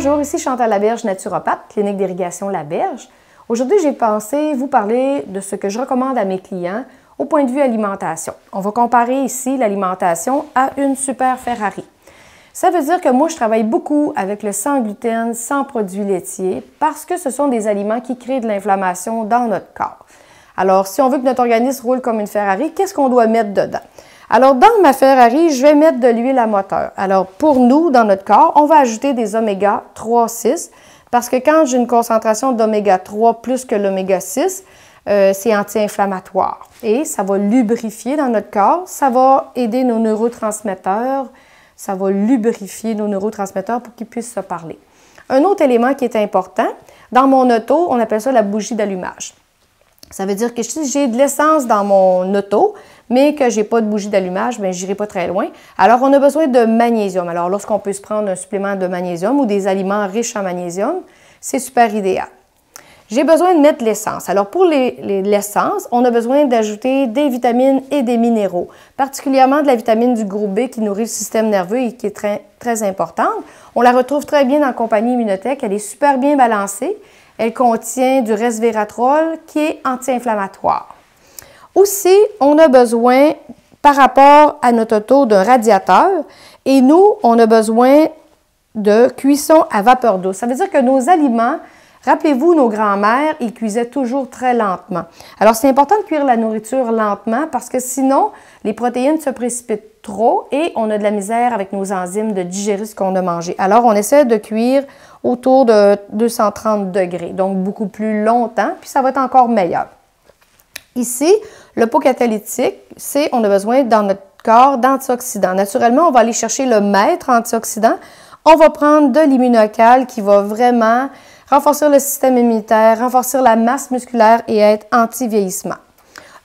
Bonjour, ici Chantal Laberge, naturopathe, clinique d'irrigation Laberge. Aujourd'hui, j'ai pensé vous parler de ce que je recommande à mes clients au point de vue alimentation. On va comparer ici l'alimentation à une super Ferrari. Ça veut dire que moi, je travaille beaucoup avec le sans gluten, sans produits laitiers, parce que ce sont des aliments qui créent de l'inflammation dans notre corps. Alors, si on veut que notre organisme roule comme une Ferrari, qu'est-ce qu'on doit mettre dedans? Alors, dans ma Ferrari, je vais mettre de l'huile à moteur. Alors, pour nous, dans notre corps, on va ajouter des oméga 3, 6, parce que quand j'ai une concentration d'oméga 3 plus que l'oméga 6, c'est anti-inflammatoire. Et ça va lubrifier dans notre corps, ça va aider nos neurotransmetteurs, ça va lubrifier nos neurotransmetteurs pour qu'ils puissent se parler. Un autre élément qui est important, dans mon auto, on appelle ça la bougie d'allumage. Ça veut dire que si j'ai de l'essence dans mon auto, mais que je n'ai pas de bougie d'allumage, bien, je n'irai pas très loin. Alors, on a besoin de magnésium. Alors, lorsqu'on peut se prendre un supplément de magnésium ou des aliments riches en magnésium, c'est super idéal. J'ai besoin de mettre l'essence. Alors, pour l'essence, on a besoin d'ajouter des vitamines et des minéraux, particulièrement de la vitamine du groupe B qui nourrit le système nerveux et qui est très, très importante. On la retrouve très bien dans la compagnie Immunotech. Elle est super bien balancée. Elle contient du resveratrol qui est anti-inflammatoire. Aussi, on a besoin, par rapport à notre auto, d'un radiateur. Et nous, on a besoin de cuisson à vapeur d'eau. Ça veut dire que nos aliments, rappelez-vous, nos grands-mères, ils cuisaient toujours très lentement. Alors, c'est important de cuire la nourriture lentement parce que sinon, les protéines se précipitent trop et on a de la misère avec nos enzymes de digérer ce qu'on a mangé. Alors, on essaie de cuire autour de 230 degrés, donc beaucoup plus longtemps, puis ça va être encore meilleur. Ici, le pot catalytique, c'est on a besoin dans notre corps d'antioxydants. Naturellement, on va aller chercher le maître antioxydant. On va prendre de l'immunocal qui va vraiment renforcer le système immunitaire, renforcer la masse musculaire et être anti-vieillissement.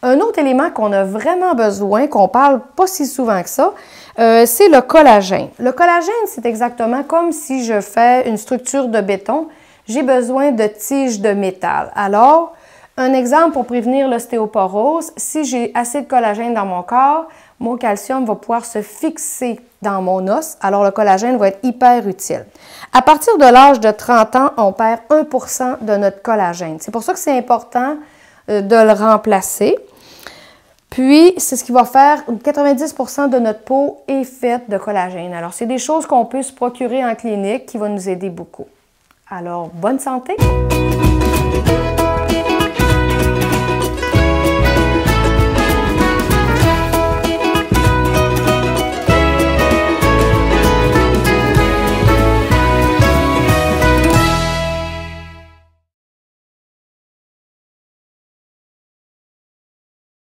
Un autre élément qu'on a vraiment besoin, qu'on parle pas si souvent que ça, c'est le collagène. Le collagène, c'est exactement comme si je fais une structure de béton. J'ai besoin de tiges de métal. Alors, un exemple pour prévenir l'ostéoporose, si j'ai assez de collagène dans mon corps, mon calcium va pouvoir se fixer dans mon os, alors le collagène va être hyper utile. À partir de l'âge de 30 ans, on perd 1% de notre collagène. C'est pour ça que c'est important de le remplacer. Puis, c'est ce qui va faire 90% de notre peau est faite de collagène. Alors, c'est des choses qu'on peut se procurer en clinique qui vont nous aider beaucoup. Alors, bonne santé!